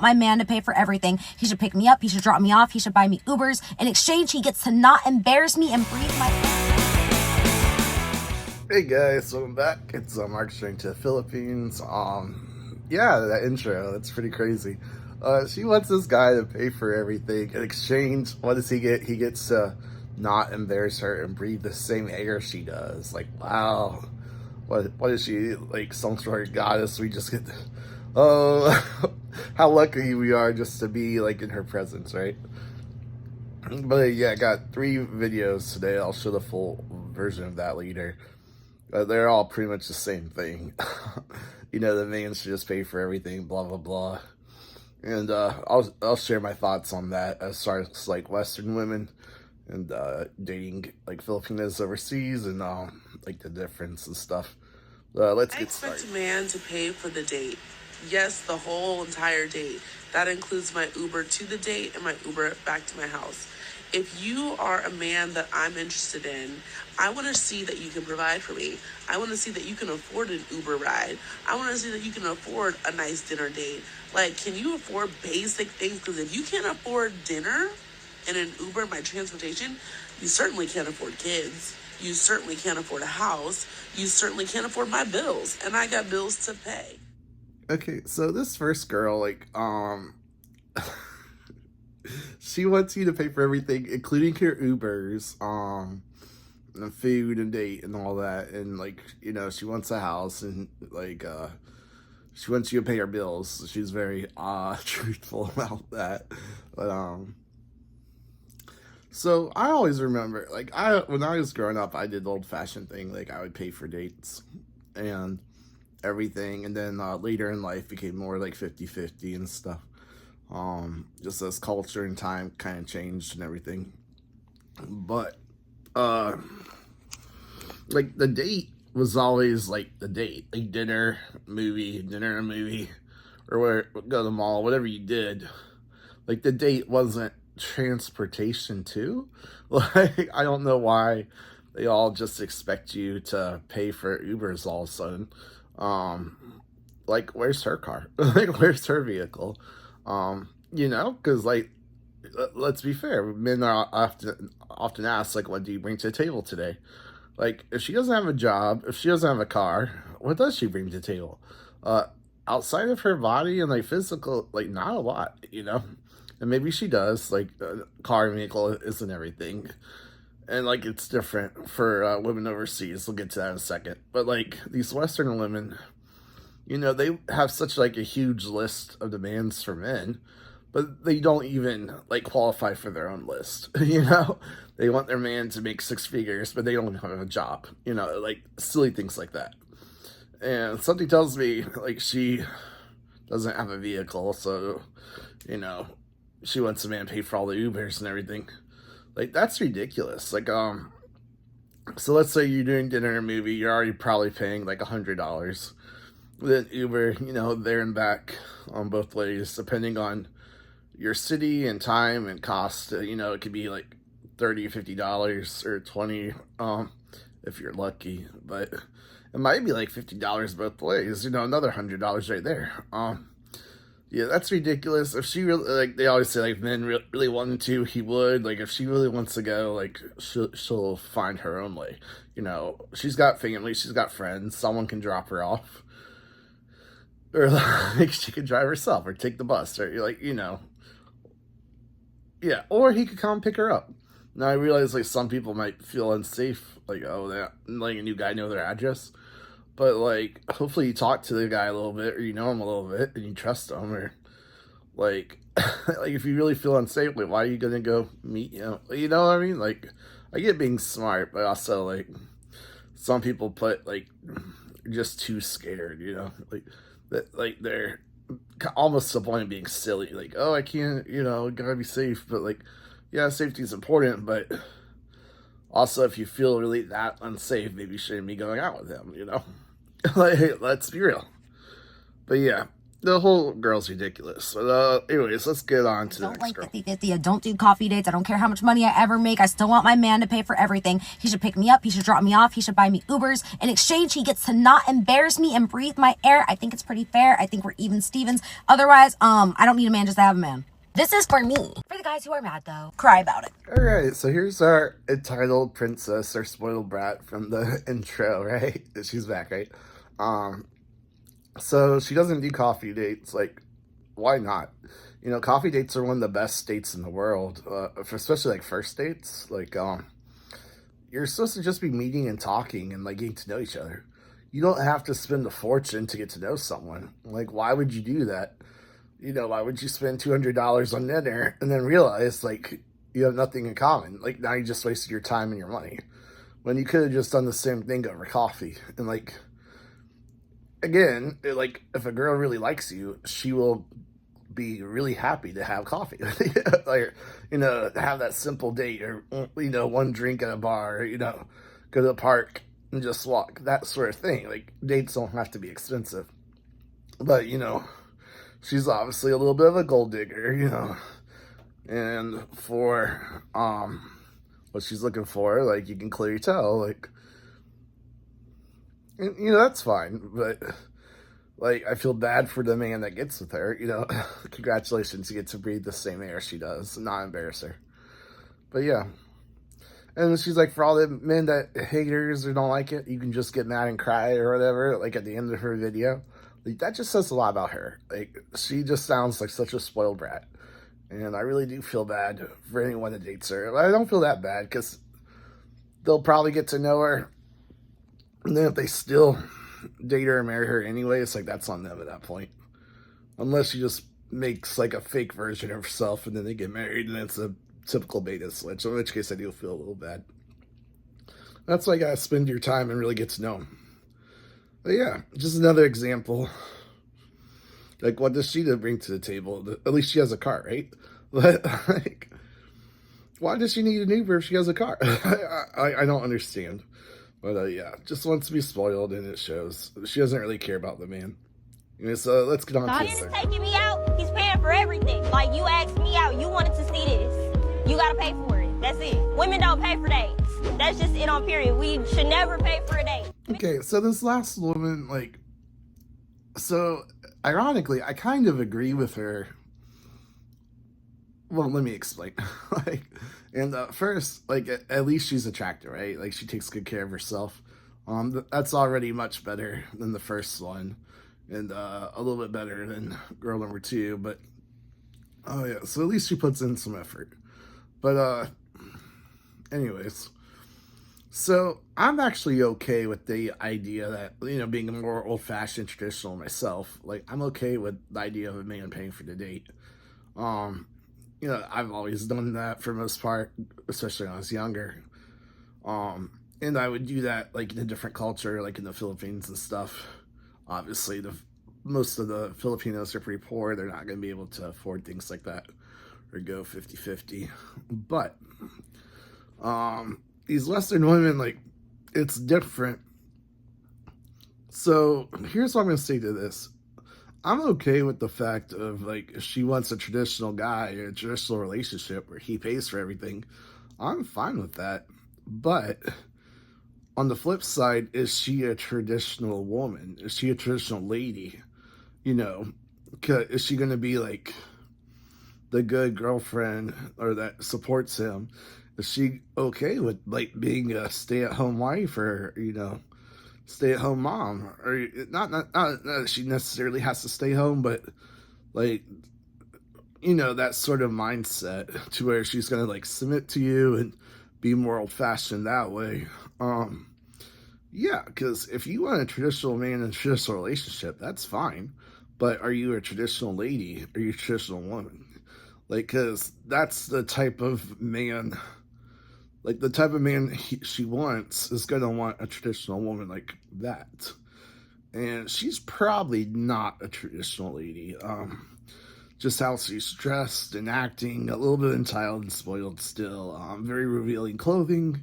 my man to pay for everything. He should pick me up. He should drop me off. He should buy me Ubers. In exchange, he gets to not embarrass me and breathe my... Hey guys, welcome back. It's Mark straight to the Philippines. Yeah, that intro, that's pretty crazy. She wants this guy to pay for everything. In exchange, what does he get? He gets to not embarrass her and breathe the same air she does. Like, wow. What is she, like some sort of goddess? We just get to, oh, how lucky we are just to be like in her presence, right? But yeah, I got 3 videos today. I'll show the full version of that later. They're all pretty much the same thing. You know, the man should just pay for everything, blah blah blah. And I'll share my thoughts on that as far as like Western women and dating like Filipinos overseas and like the difference and stuff. Let's get started. I expect a man to pay for the date. Yes, the whole entire date. That includes my Uber to the date and my Uber back to my house. If you are a man that I'm interested in, I want to see that you can provide for me. I want to see that you can afford an Uber ride. I want to see that you can afford a nice dinner date. Like, can you afford basic things? Because if you can't afford dinner and an Uber, my transportation, you certainly can't afford kids. You certainly can't afford a house. You certainly can't afford my bills. And I got bills to pay. Okay, so this first girl, like, she wants you to pay for everything, including your Ubers, and food and date and all that. And like, you know, she wants a house and like, she wants you to pay her bills. She's very truthful about that. But so I always remember, like, when I was growing up, I did the old-fashioned thing. Like, I would pay for dates and everything, and then later in life became more like 50-50 and stuff. Just as culture and time kind of changed and everything. But like the date was always like the date, like dinner, movie, or go to the mall, whatever you did. Like the date wasn't transportation too. Like, I don't know why they all just expect you to pay for Ubers all of a sudden. Like, where's her car? Like, where's her vehicle? You know, because like, let's be fair, men are often asked, like, what do you bring to the table today? Like, if she doesn't have a job, if she doesn't have a car, what does she bring to the table? Outside of her body and like physical, like, not a lot, you know. And maybe she does, like, car and vehicle isn't everything. And like, it's different for women overseas. We'll get to that in a second. But like, these Western women, you know, they have such like a huge list of demands for men, but they don't even like qualify for their own list. You know, they want their man to make 6 figures, but they don't have a job, you know, like silly things like that. And something tells me like she doesn't have a vehicle, so, you know, she wants a man to pay for all the Ubers and everything. Like, that's ridiculous. Like, so let's say you're doing dinner and a movie, you're already probably paying like $100. Then Uber, you know, there and back on both ways, depending on your city and time and cost. You know, it could be like $30, $50 or $20, if you're lucky. But it might be like $50 both ways. You know, another $100 right there. Yeah, that's ridiculous. If she really, like, they always say, like, men really wanted to, he would. Like, if she really wants to go, like, she'll find her own way. You know, she's got family, she's got friends, someone can drop her off. Or, like, she could drive herself or take the bus, or, like, you know. Yeah, or he could come pick her up. Now, I realize, like, some people might feel unsafe, like, oh, that, like, a new guy know their address. But, like, hopefully you talk to the guy a little bit, or you know him a little bit, and you trust him, or, like, like, if you really feel unsafe, like, why are you gonna go meet, you know what I mean? Like, I get being smart, but also, like, some people like, just too scared, you know? Like, that, like, they're almost to the point of being silly, like, oh, I can't, you know, gotta be safe, but, like, yeah, safety is important, but also, if you feel really that unsafe, maybe you shouldn't be going out with him, you know? Like, let's be real. But yeah, the whole girl's ridiculous. So, anyways, let's get on to the Don't next like girl. 50-50. I don't do coffee dates. I don't care how much money I ever make. I still want my man to pay for everything. He should pick me up. He should drop me off. He should buy me Ubers. In exchange, he gets to not embarrass me and breathe my air. I think it's pretty fair. I think we're even Stevens. Otherwise, I don't need a man just to have a man. This is for me. For the guys who are mad, though, cry about it. Alright, so here's our entitled princess, or spoiled brat from the intro, right? She's back, right? So she doesn't do coffee dates. Like, why not? You know, coffee dates are one of the best dates in the world, especially like first dates. Like, you're supposed to just be meeting and talking and like getting to know each other. You don't have to spend a fortune to get to know someone. Like, why would you do that? You know, why would you spend $200 on dinner and then realize like you have nothing in common? Like, now you just wasted your time and your money when you could have just done the same thing over coffee. And like, again, like, if a girl really likes you, she will be really happy to have coffee. Like, you know, have that simple date, or, you know, one drink at a bar, or, you know, go to the park and just walk, that sort of thing. Like, dates don't have to be expensive. But, you know, she's obviously a little bit of a gold digger, you know, and for what she's looking for, like, you can clearly tell, like, and, you know, that's fine. But like, I feel bad for the man that gets with her, you know. Congratulations, you get to breathe the same air she does, not embarrass her. But yeah, and she's like, for all the men that haters or don't like it, you can just get mad and cry or whatever, like at the end of her video. Like, that just says a lot about her. Like, she just sounds like such a spoiled brat. And I really do feel bad for anyone that dates her. I don't feel that bad, because they'll probably get to know her. And then if they still date her and marry her anyway, it's like, that's on them at that point. Unless she just makes like a fake version of herself and then they get married and it's a typical beta switch, in which case I do feel a little bad. That's why you gotta spend your time and really get to know them. But yeah, just another example. Like, what does she bring to the table? At least she has a car, right? But like, why does she need an Uber if she has a car? I don't understand. But yeah, just wants to be spoiled, and it shows. She doesn't really care about the man. Anyway, so let's get on to He's it. taking me out. He's paying for everything. Like, you asked me out. You wanted to see this. You gotta pay for it. That's it. Women don't pay for dates. That's just it on period. We should never pay for a date. Okay, so this last woman, like, so ironically, I kind of agree with her. Well, let me explain. Like, and first, like, at least she's attractive, right? Like, she takes good care of herself. That's already much better than the first one, and a little bit better than girl number 2. But oh yeah, so at least she puts in some effort. But anyways, so I'm actually okay with the idea that, you know, being more old-fashioned, traditional myself. Like, I'm okay with the idea of a man paying for the date. You know, I've always done that for the most part, especially when I was younger. And I would do that, like, in a different culture, like in the Philippines and stuff. Obviously, most of the Filipinos are pretty poor. They're not going to be able to afford things like that or go 50-50. But these Western women, like, it's different. So here's what I'm going to say to this. I'm okay with the fact of, like, if she wants a traditional guy or a traditional relationship where he pays for everything, I'm fine with that. But on the flip side, is she a traditional woman? Is she a traditional lady? You know, is she going to be, like, the good girlfriend or that supports him? Is she okay with, like, being a stay-at-home wife or, you know, stay-at-home mom? Or not that she necessarily has to stay home, but, like, you know, that sort of mindset to where she's gonna, like, submit to you and be more old-fashioned that way. Yeah, because if you want a traditional man in a traditional relationship, that's fine. But are you a traditional lady? Are you a traditional woman? Like, because that's the type of man, like, the type of man she wants is going to want a traditional woman like that. And she's probably not a traditional lady. Just how she's dressed and acting, a little bit entitled and spoiled still. Very revealing clothing.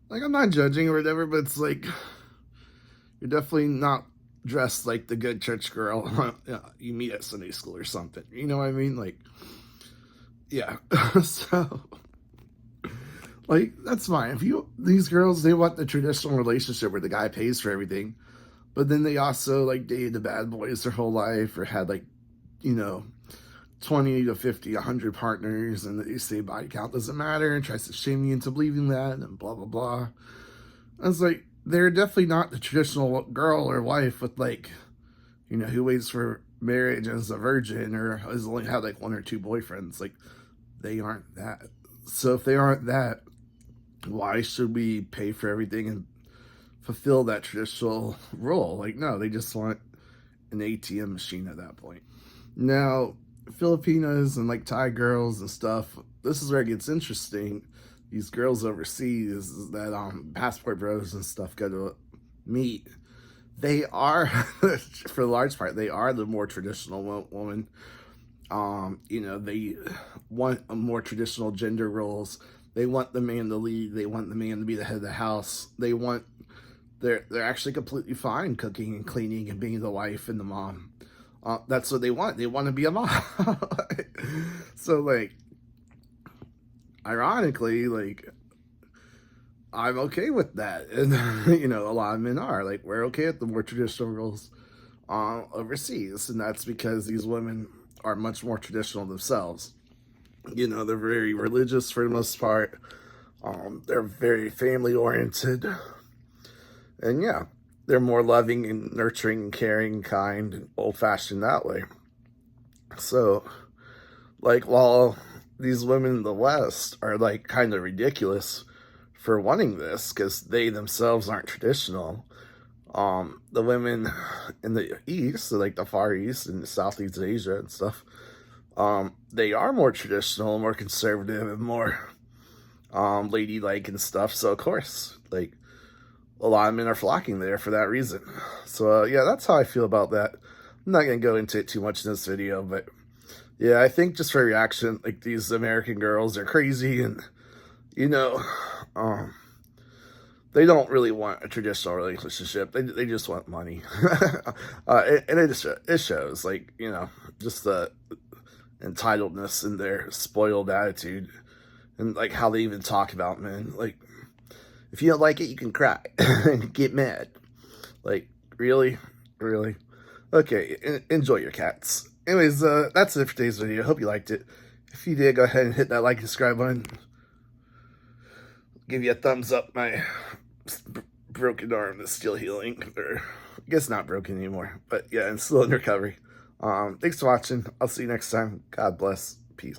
Like, I'm not judging or whatever, but it's like, you're definitely not dressed like the good church girl you meet at Sunday school or something. You know what I mean? Like, yeah. So, like, that's fine. If these girls, they want the traditional relationship where the guy pays for everything, but then they also, like, dated the bad boys their whole life, or had, like, 20 to 50, 100 partners, and they say body count doesn't matter, and tries to shame you into believing that, and blah, blah, blah. I was like, they're definitely not the traditional girl or wife with, like, who waits for marriage as a virgin, or has only had, like, 1 or 2 boyfriends. Like, they aren't that. So if they aren't that, why should we pay for everything and fulfill that traditional role? Like, no, they just want an ATM machine at that point. Now, Filipinas and, like, Thai girls and stuff, this is where it gets interesting. These girls overseas that passport bros and stuff go to meet, they are, for the large part, they are the more traditional woman. They want a more traditional gender roles. They want the man to lead. They want the man to be the head of the house. They're actually completely fine cooking and cleaning and being the wife and the mom. That's what they want. They want to be a mom. So, like, ironically, like, I'm okay with that. And, a lot of men are. Like, we're okay with the more traditional roles overseas. And that's because these women are much more traditional themselves. They're very religious for the most part. They're very family-oriented. And, yeah, they're more loving and nurturing and caring and kind and old-fashioned that way. So, like, while these women in the West are, like, kind of ridiculous for wanting this because they themselves aren't traditional, the women in the East, so like the Far East and Southeast Asia and stuff, they are more traditional, more conservative, and more ladylike and stuff. So, of course, like, a lot of men are flocking there for that reason. So, yeah, that's how I feel about that. I'm not going to go into it too much in this video, but yeah, I think just for reaction, like, these American girls are crazy, and, they don't really want a traditional relationship. They just want money. And it shows, like, just the entitledness and their spoiled attitude, and, like, how they even talk about men. Like, if you don't like it, you can cry and get mad. Like, really? Really? Okay, enjoy your cats. Anyways, that's it for today's video. Hope you liked it. If you did, go ahead and hit that like and subscribe button. Give you a thumbs up. My broken arm is still healing. Or, I guess not broken anymore. But yeah, I'm still in recovery. Thanks for watching. I'll see you next time. God bless. Peace.